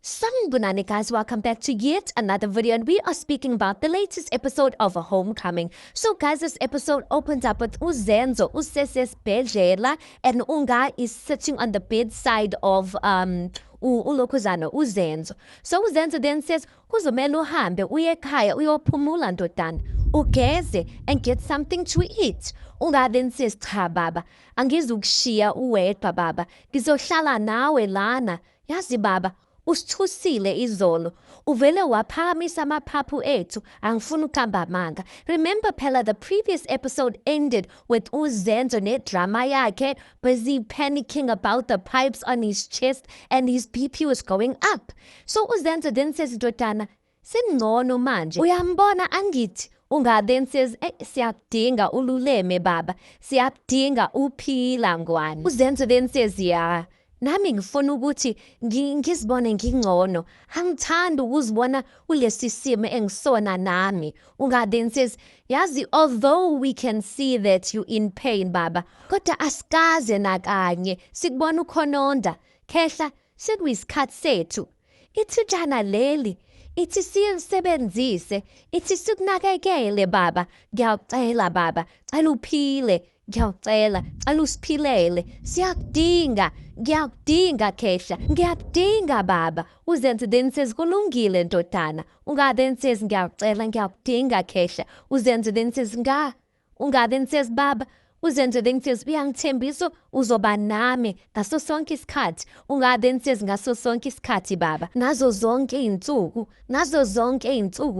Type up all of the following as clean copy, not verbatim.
Sanibonani guys, welcome back to yet another video, and we are speaking about the latest episode of A Homecoming. So guys, this episode opens up with uZenzo usesesibhedlela and Unga is sitting on the bedside of ulokhuzana uZenzo. So uZenzo then says, kuzomele uhambe uye ekhaya uyophumula ndodana, ugeze and get something to eat. Unga then says, cha baba, angizukushiya uwedwa baba, ngizohlala nawe lana. Yazi baba, usithusile izolo, uvele waphakamisa amaphaphu ethu, angifuni ukuhamba amanga. Remember phela the previous episode ended with uZenzo nedrama yakhe busy panicking about the pipes on his chest and his BP was going up. So uZenzo then says, ndodana, sengcono manje, uyambona angithi? Unga then says, siyakudinga ululeme baba, siyakudinga uphila ngwane. uZenzo then says, yeah, nami ngifuna ukuthi ngizibone ngingcono, angithanda ukuzibona kulesi simo engisona nami. Unga then says, yazi, although we can see that you in pain baba, kodwa asikaze nakanye sikubona ukhononda. Khehla sekuyisikhathi sethu, ithujana leli ithi silisebenzise, ithi sikunakekele baba. Ngiyacela baba, cela uphile, ngiyacela, cela usiphilele, siyakudinga, ngiyakudinga Khehla, ngiyakudinga baba. uZenzo then says, kulungile ndodana. Unga then says, ngiyacela, ngiyakudinga Khehla. uZenzo then says, Unga then says, baba. uZenzo then says, uyangithembisa uzoba nami ngaso sonke isikhathi. Unga then says, ngaso sonke isikhathi baba, nazo zonke iy'nsuku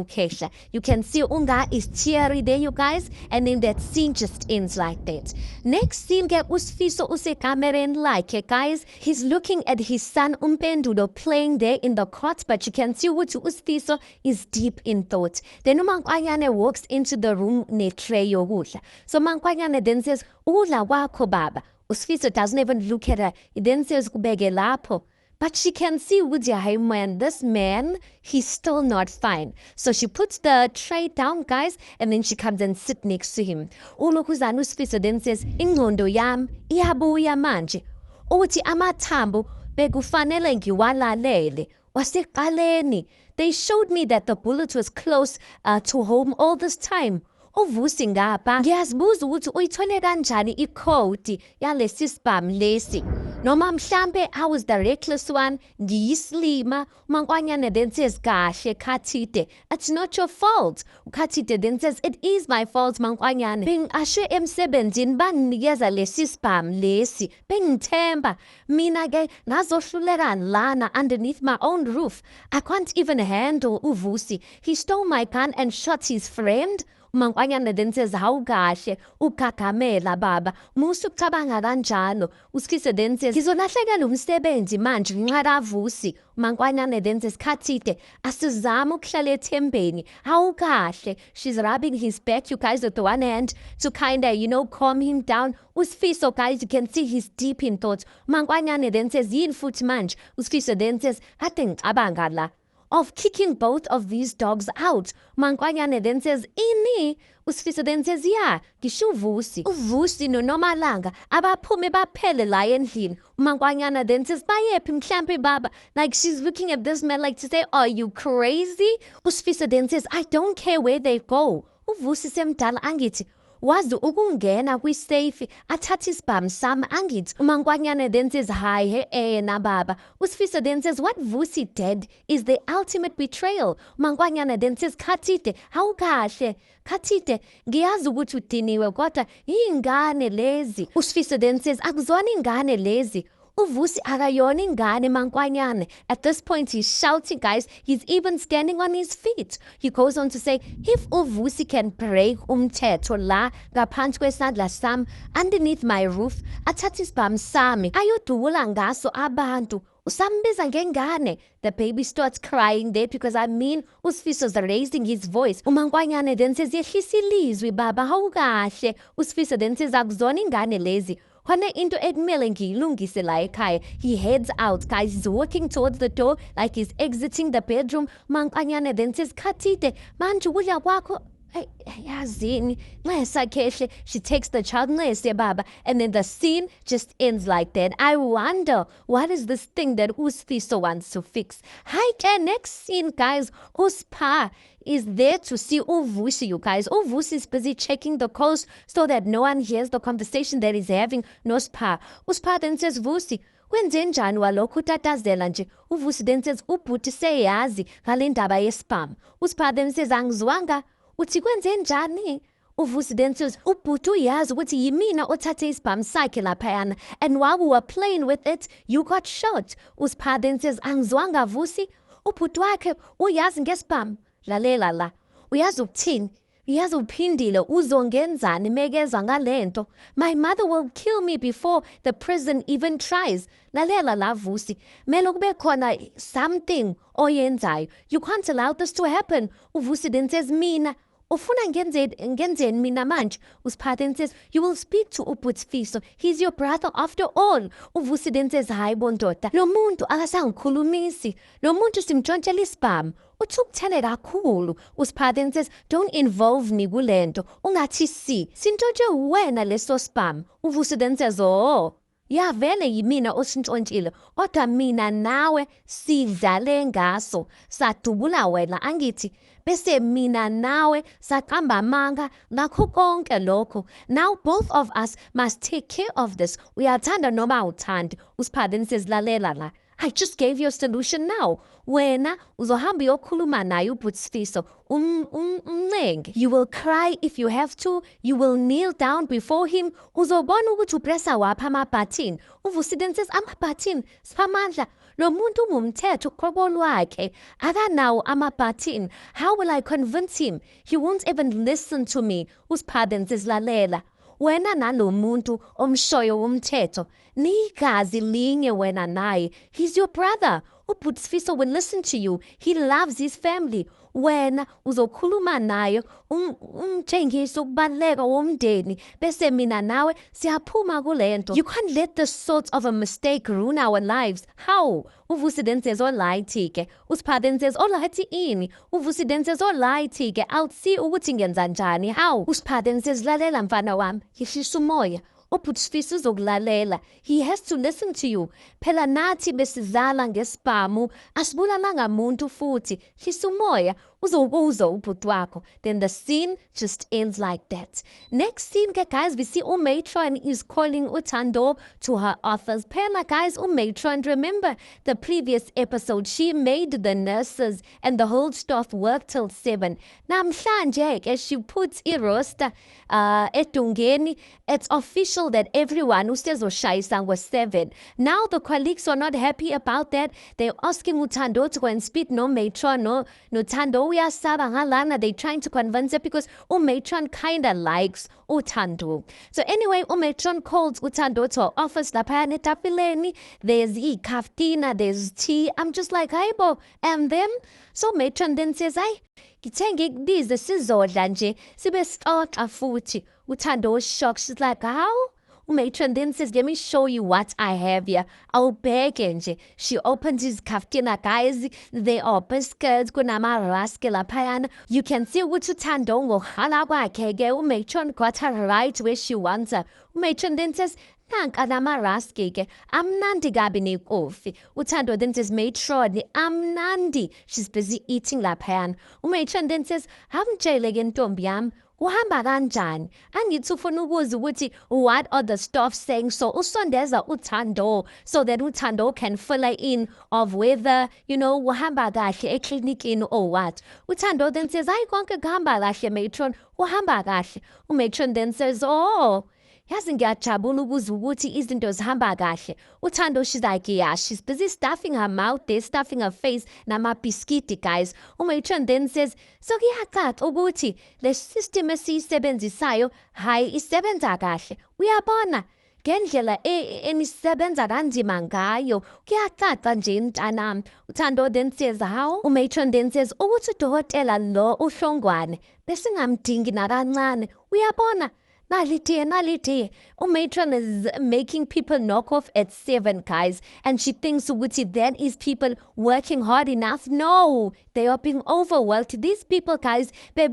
Khehla. You can see Unga is teary there, you guys, and then that scene just ends like that. Next scene ke uSifiso usekamereni lakhe, guys. He's looking at his son uMpendulo playing there in the cot, but you can see ukuthi uSifiso is deep in thought. Then uMaNkwanyane walks into the room netray yokudla. So uMaNkwanyane then says, ukudla kwakho baba. uSifiso doesn't even look at her. He then says, kubeke lapho. But she can see ukuthi, hey man, this man, he's still not fine. So she puts the tray down, guys, and then she comes and sits next to him. uLokhuzana uSifiso then says, ingqondo yami iyabuya manje, uthi amathambo bekufanele ngiwalalele wasekuqaleni. They showed me that the bullet was close to home all this time. uVusi ngapha ngiyazibuza ukuthi uyithole kanjani ikhodi yalesi sibhamu lesi, noma mhlambe I was the reckless one, ngiyisilima. uMaNkwanyane then says, kahle Khathide, it's not your fault. uKhathide then says, it is my fault maNkwanyane, bengiqashwe emsebenzini banginikeza lesi sibhamu lesi, bengithemba mina ke ngazohluleka lana underneath my own roof. I can't even handle uVusi. He stole my gun and shot his friend. uMaNkwanyane then says, hawu kahle ugagamela baba, musu kucabanga kanjalo. uSifiso then says, ngizolahleka lo msebenzi manje ngenxa kaVusi. uMaNkwanyane then says, Khathide, asizame ukuhlala ethembeni, hawu kahle. She's rubbing his back, you guys, with the one hand to kinda, calm him down. uSifiso, guys, you can see he's deep in thought. uMaNkwanyane then says, yini futhi manje? uSifiso then says, kade ngicabanga la of kicking both of these dogs out. uMaNkwanyane then says, ini? uSifiso then says, yeah, ngisho uVusi noNomalanga abaphume baphele la endlini. uMaNkwanyane then says, bayephi mhlampe baba? Like she's looking at this man like to say, are you crazy? uSifiso then says, I don't care where they go. uVusi semdala angithi wazi ukungena kwisafe athathe isibhamu sami angithi. uMaNkwanyane then says, hayi na baba. uSifiso then says, what Vusi did is the ultimate betrayal. uMaNkwanyane then says, Khathide, hawu kahle Khathide, ngiyazi ukuthi udiniwe kodwa yingane lezi. uSifiso then says, akuzona ingane lezi, uVusi akayona ingane maNkwanyane. At this point he's shouting, guys. He's even standing on his feet. He goes on to say, if uVusi can break umthetho la ngaphansi kwesandla sami underneath my roof, athathe isibhamu sami ayodubula ngaso abantu, usambiza ngengane. The baby starts crying there because uSifiso's raising his voice. uMaNkwanyane then says, yehlisa ilizwi baba, hawu kahle. uSifiso then says, akuzona ingane lezi, khona into ekumele ngiyilungise la ekhaya. He heads out, guys. He's walking towards the door like he's exiting the bedroom. uMaNkwanyane then says, Khathide, manje ukudla kwakho yazini, she takes the child, baba, and then the scene just ends like that. I wonder, what is this thing that Usfiso wants to fix? Hi, next scene, guys. Uspa is there to see Uvusi, you guys. Uvusi is busy checking the calls so that no one hears the conversation that he's having. No Spa. Uspa then says, Vusi, kwenzenjani walokhu utatazela nje? Uvusi then says, ubhuti seyazi ngale ndaba yespam. Uspa then says, angizwanga. Uthi kwenzenjani? Uvusi then says, ubhuti uyazi ukuthi yimina othathe isibhamu sakhe laphayana, and while we were playing with it, you got shot. Uspa then says, angizwanga Vusi. Ubhuti wakhe uyazi ngesibhamu. Lalela la, uyazi ukuthini? Uyazi uphindile uzongenzani mekezwa ngalento. My mother will kill me before the prison even tries. Lalela la Vusi, mele kube khona something oyenzayo. You can't allow this to happen. Uvusi then says, mina ufuna ngenzeni mina manje? Uspa then says, you will speak to Uputsifiso. He's your brother after all. Uvusi then says, hayi bondoda, lo muntu akasangikhulumisi. Lo muntu simtshontshela isibhamu. Uthukuthele kakhulu. Uspa then says, don't involve me kulento. Ungathi sintshontshe wena leso spam. Uvusi then says, oh, ya vele yimina osintshontsile, kodwa mina nawe sidlale ngaso, sadubula wena angithi, bese mina nawe saqamba amanga nakho konke lokho. Now both of us must take care of this. Uyathanda noma awuthandi. Uspa then says, lalela la, I just gave you a solution now. Wena uzohamba uyokhuluma naye uButsifiso umncenge. You will cry if you have to. You will kneel down before him. Uzobona ukuthi upressa waphi amabhathini. Uvusi then says, amabhathini siphamandla. Lo muntu ungumthetho uqobo lwakhe. Akanawo amabhathini. How will I convince him? He won't even listen to me. Uspa then says, lalela. Wena nalo muntu omshoyo womthetho, nigazi linye wena naye. He's your brother. uButsifiso will listen to you. He loves his family. Wena uzokhuluma naye umtshengise ukubaluleka womndeni bese mina nawe siyaphuma kulento. You can't let this sort of a mistake ruin our lives. How? Uvusi then says, alrighty ke. Uspa then says, alrighty ini. Uvusi then says, alrighty ke. I'll see ukuthi ngenza njani. How? Uspa then says, lalela mfana wami, yehlisa umoya. uButsifiso uzokulalela. He has to listen to you. Phela nathi besizala ngesibhamu, asibulalanga muntu futhi. Hlisa umoya, uzokuzwa ubhuti wakho. Then the scene just ends like that. Next scene, guys, we see uMatron is calling uThando to her office. Phela, guys, uMatron, remember the previous episode, she made the nurses and the whole staff work till 7. Namhlanje, as she puts iroster etungeni, it's official that everyone who says Oshaisan was 7. Now the colleagues are not happy about that. They're asking uThando to go and speak no Matron, no Thando uyasaba ngalana. They're trying to convince her because uMatron kinda likes uThando. So anyway, uMatron calls uThando to her office laphayana etafileni. There's ikaftina, there's tea. I'm just like, hayibo, and them. So Matron then says, hayi, ngithe ngikubize sizodla nje sibe sixoxa futhi. uThando was shocked. She's like, how? uMatron then says, let me show you what I have here. Awubheke nje. She opens his kaftina, guys. There are biscuits, kunama-raske laphayana. You can see ukuthi uThando ngokuhala kwakhe ke. uMatron got her right where she wants her. uMatron then says, nanka nama-raske ke. Amnandi kabi nekofi. uThando then says, Matron, amnandi. She's busy eating laphayana. uMatron then says, hamtshele ke ntombi yami, kuhamba kanjani? Angithi ufuna ukuza ukuthi what are the staff saying? So usondeza uThando so that uThando can fill in of whether, uhamba kahle eklinikini or what. uThando then says, hayi konke kuhamba kahle Matron, uhamba kahle. uMatron then says, oh, yazi ngiyajabula ukuzwa ukuthi izinto zihamba kahle. uThando, she's like, yeah, she's busy stuffing her mouth there, stuffing her face namabhiskiti, guys. uMatron then says, so kuyacaca ukuthi le system esiyisebenzisayo hayi isebenza kahle. Uyabona ngendlela enisebenza kanzima ngayo, kuyacaca nje mntanami. uThando then says, how? uMatron then says, ukuthi udokotela lo uHlongwane besingamdingi nakancane. Uyabona Naliti. Matron is making people knock off at 7, guys. And she thinks ukuthi that is people working hard enough. No, they are being overworked. These people, guys, they're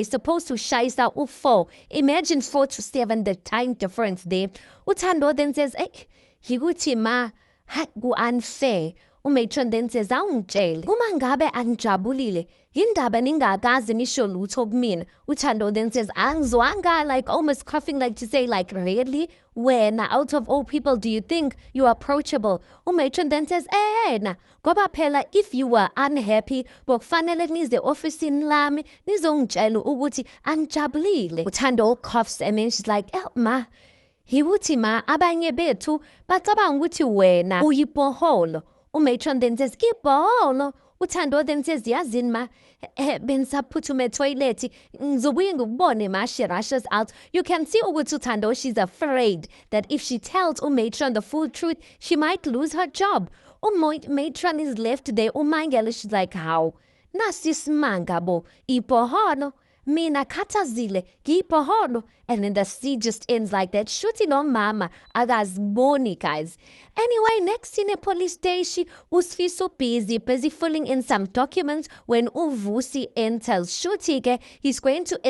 supposed to shayisa u-4. Imagine 4 to 7, the time difference there. Uthando then says, yikuthi ma, ku-unfair. Umatron then says, awungitshele. Uma ngabe angijabulile, yindaba ningakaze nisho lutho kumina. Uthando then says, angizwanga, like almost coughing, like to say, like, really? When out of all people do you think you are approachable? Umatron then says, na, ngoba phela if you were unhappy, bokufanele nize ofisini lami, nizongitshela ukuthi angijabulile. Uthando coughs and then she's like, ma, hiwuthi ma, abanye bethu, bacabanga ukuthi wena uyibhoholo. Umatron then says, Kibolo. Uthando then says, yazini ma, bensaphuthume toilet. Ngizobuye ngikubone ma, she rushes out. You can see ukuthi Uthando, she's afraid that if she tells Umatron the full truth, she might lose her job. Umatron is left there. Umangele, she's like, how? Nasisimanga bo, ipohono. Mina katazile, gipohono. And then the scene just ends like that. Shooting on mama, others boni, guys. Anyway, next in a police station, Usfiso busy filling in some documents when Uvusi enters Shutike, he's going to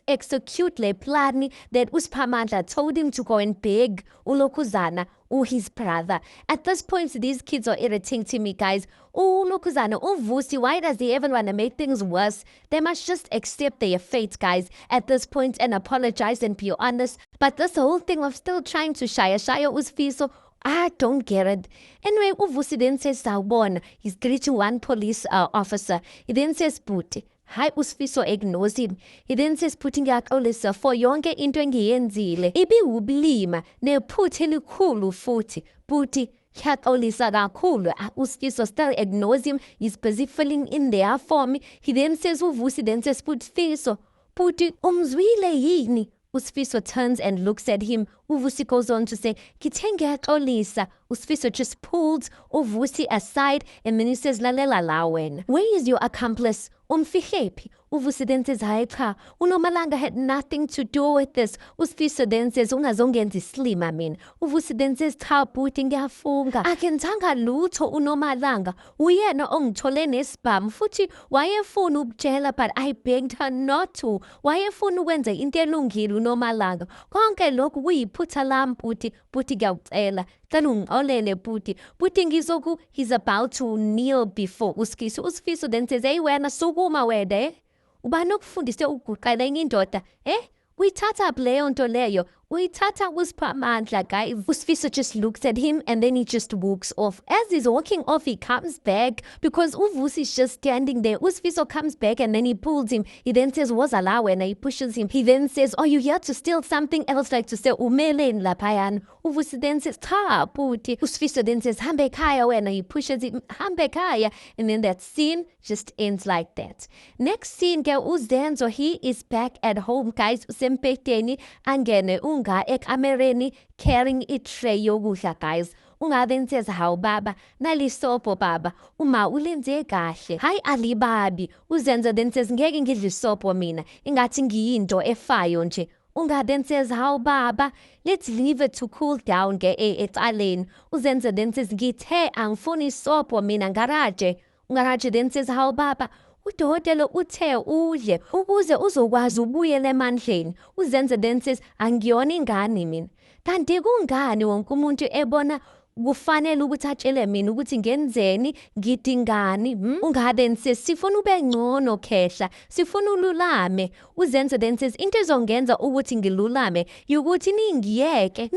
execute the plan that Uspamandla told him to go and beg Ulokuzana or his brother. At this point, these kids are irritating me, guys. Ulokuzana, Uvusi, why does he even want to make things worse? They must just accept their fate, guys, at this point and apologize and be honest. But this whole thing of still trying to shaya Usfiso, I don't get it. Anyway, Uvusi then says, Sawubona. He's greeting one police officer. He then says, Puti. Hi, Usfiso ignores him. He then says, putting Olisa for yonke into engiyenzile. Ibi ublima, ne puti likhulu futhi. Puti, cat Olisa kakhulu. Usfiso still ignores him. He's busy filling in there for me. He then says, Uvusi then says, Putfiso. Puti, umzwile yini? Usfiso turns and looks at him. Uvusi goes on to say, Kitenge Olisa. Usfiso just pulls Uvusi aside and then he says, Lalela lawen. Where is your accomplice? Umfihepi. Uvusi then says, Hayi cha, uNomalanga had nothing to do with this. Usfiso then says, ungazongenzi slim, I mean. Uvusi then says, cha bhuti ngiyafunga. Akenzanga lutho uNomalanga. Uyena ongithole nesibhamu futhi wayefuna ukutshela but I begged her not to. Wayefuna ukwenza into elungile uNomalanga. Konke lokhu kuyiphutha lami bhuti. Bhuti ngiyacela. Cela ungixolele bhuti. Bhuti ngizoku, he's about to kneel before Usfiso. Usfiso then says, hey wena sukuma wede. Ubani okufundise ukuguqela enye indoda? Uyithatha leyo nto leyo. Uyithatha uSiphamandla, guys. Usfiso just looks at him and then he just walks off. As he's walking off, he comes back because Uvusi is just standing there. Usfiso comes back and then he pulls him. He then says, Wozala wena, he pushes him. He then says, are you here to steal something else, like to say umele lapayan? Uvusi then says, cha bhuti. Usfiso then says, hambe kaya wena. He pushes him, hambe kaya. And then that scene just ends like that. Next scene, uZenzo, he is back at home, guys. Usempeteni angene unga ekamereni carrying itray yokudla, guys. Unga then says, hawu baba, nalisopo baba, uma ulenze kahle. Hayi alibabi. UZenzo then says, ngeke ngidle isopo mina, ingathi ngiyinto efayo nje. Unga then says, hawu baba, let's leave it to cool down etsaleni. UZenzo then says, ngithe angifuni isopo mina ngaraje. Ungaraje then says, hawu baba, udokotela uthe udle ukuze uzokwazi ubuyele emandleni. UZenzo then says, angiyona ingane mina. Kanti kungani wonke umuntu ebona kufanele ukuthi atshele mina ukuthi ngenzeni, ngidingani? Unga then says, sifuna ube ngcono khehla, sifuna ululame. UZenzo then says, into ezongenza ukuthi ngilulame yukuthi ningiyeke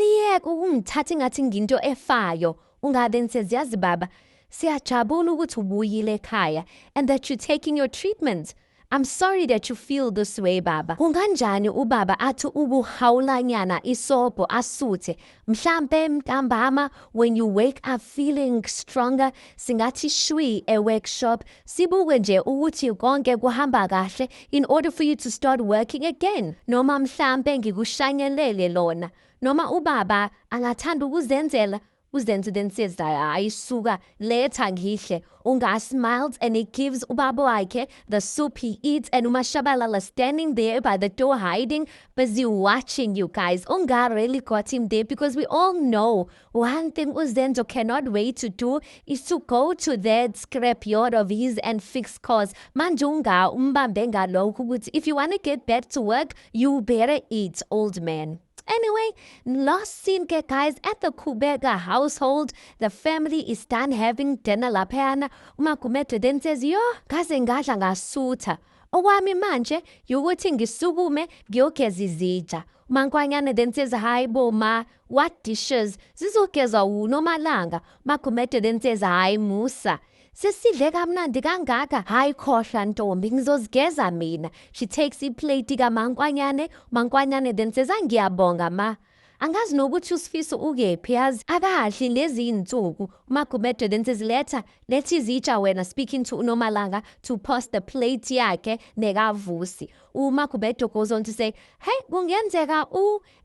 ukungithatha ngathi nginto efayo. Unga then says, yazi baba, siyajabula ukuthi ubuyile ekhaya and that you're taking your treatment. I'm sorry that you feel this way, baba. Kunganjani ubaba athi ubuhawulanyana isopo asuthe. Mhlambe mntambama, when you wake up feeling stronger, singathi shwi workshop, sibuke nje ukuthi konke kuhamba kahle in order for you to start working again. Noma mhlambe ngikushanyelele lona. Noma ubaba angathanda ukuzenzela. uzenza says hayi suka letha ngihle. Unga smiles and he gives ubaba wakhe the soup he eats, and uMashabalala standing there by the door hiding, busy watching, you guys. Unga really got him there because we all know one thing Uzenzo cannot wait to do is to go to that scrapyard of his and fix cars. Manjunga umbambenga lokugut. If you want to get back to work, you better eat, old man. Anyway, last scene, guys, at the Kubega household, the family is done having dinner laphayana. Umagumedo then says, yo, kaze ngadla ngasutha. Okwami manje, yukuthi ngisukume ngiyogeza izitsha. Umankwanyane then says, hayi bo ma, what dishes? Zizogezwa uNomalanga. Umagumedo then says, hayi Musa. Sesidle kamnandi kangaka, hayi khohlwa ntombi ngizozigeza mina. She takes iplate kaMankwanyane. Mankwanyane then says, ngiyabonga ma. Angazi nokuthi uSifiso ukephi yazi akahli lezi insuku. Umagumedo then says, lethi izitsha wena, speaking to uNomalanga to pass the plate yakhe nekaVusi. Umagumedo goes on to say, hey, kungenzeka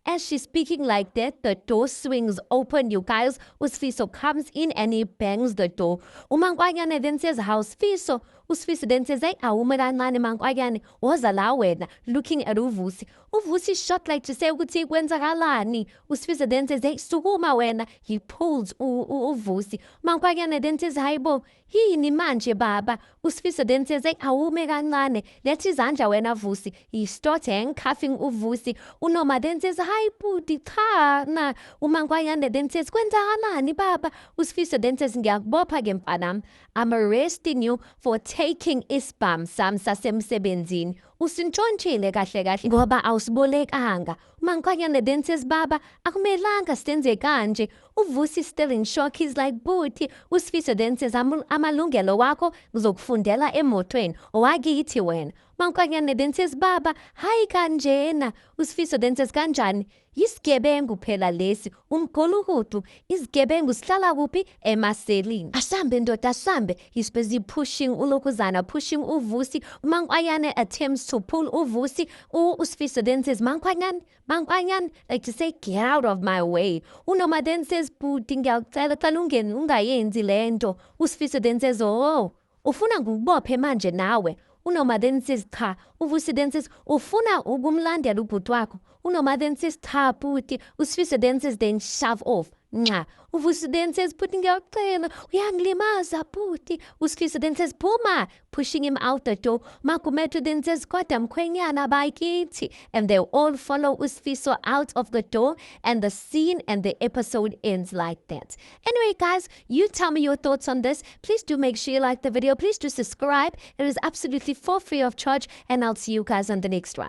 as she's speaking like that, the door swings open, you guys. uSifiso comes in and he bangs the door. Umankwanyane then says, how's Sifiso? uSifiso then says, hey, awume kancane Mankwanyane, woza la wena, looking at uVusi. uVusi shot like to say ukuthi kwenzakalani. uSifiso then says, hey, sukuma wena. He pulls uVusi. Mankwanyane then says, hayi bo, yini manje baba? uSifiso then says, hey, awume kancane, lethi izandla wena Vusi. He starts handcuffing uVusi. uNoma then says, hayi bhuti cha na. uMankwanyane then says, kwenzakalani baba? uSifiso then says, ngiyakubopha ke mfanami, I'm arresting you for taking isibhamu sami sasemsebenzini. Usintshontshile kahle kahle ngoba awusibolekanga. uMankwanyane then says, baba akumelanga senze kanje. uVusi still in shock. He's like, bhuti. uSifiso then says, amalungelo wakho ngizokufundela emotweni owakithi wena. Mankwanyane then says, baba hayi kanjena. uSifiso then says, kanjani? Yisigebengu phela lesi, umgulukudu. Isigebengu sihlala kuphi? Emaselini. Asambe ndoda asambe. He's busy pushing ulokuzana, pushing uVusi. Mankwanyane attempts to pull uVusi. uSifiso then says, Mankwanyane, like to say, get out of my way. uNoma then says, bhuti ngiyakucela cela ungayenzi lento. uSifiso then says, oh, ufuna ngikubophe manje nawe. uNoma then says, cha. uVusi then says, ufuna ukumlandela ubhuti wakho. uNoma then says, cha bhuti. uSifiso then says, then shove off. Nca. uVusi then says, bhuti ngiyacela, uyangilimaza bhuti. uSifiso then says, phuma, pushing him out the door. Magumedo then says, kodwa mkhwenyana bakithi. And they all follow uSifiso out of the door, and the scene and the episode ends like that. Anyway, guys, you tell me your thoughts on this. Please do make sure you like the video. Please do subscribe. It is absolutely for free of charge, and I'll see you guys on the next one.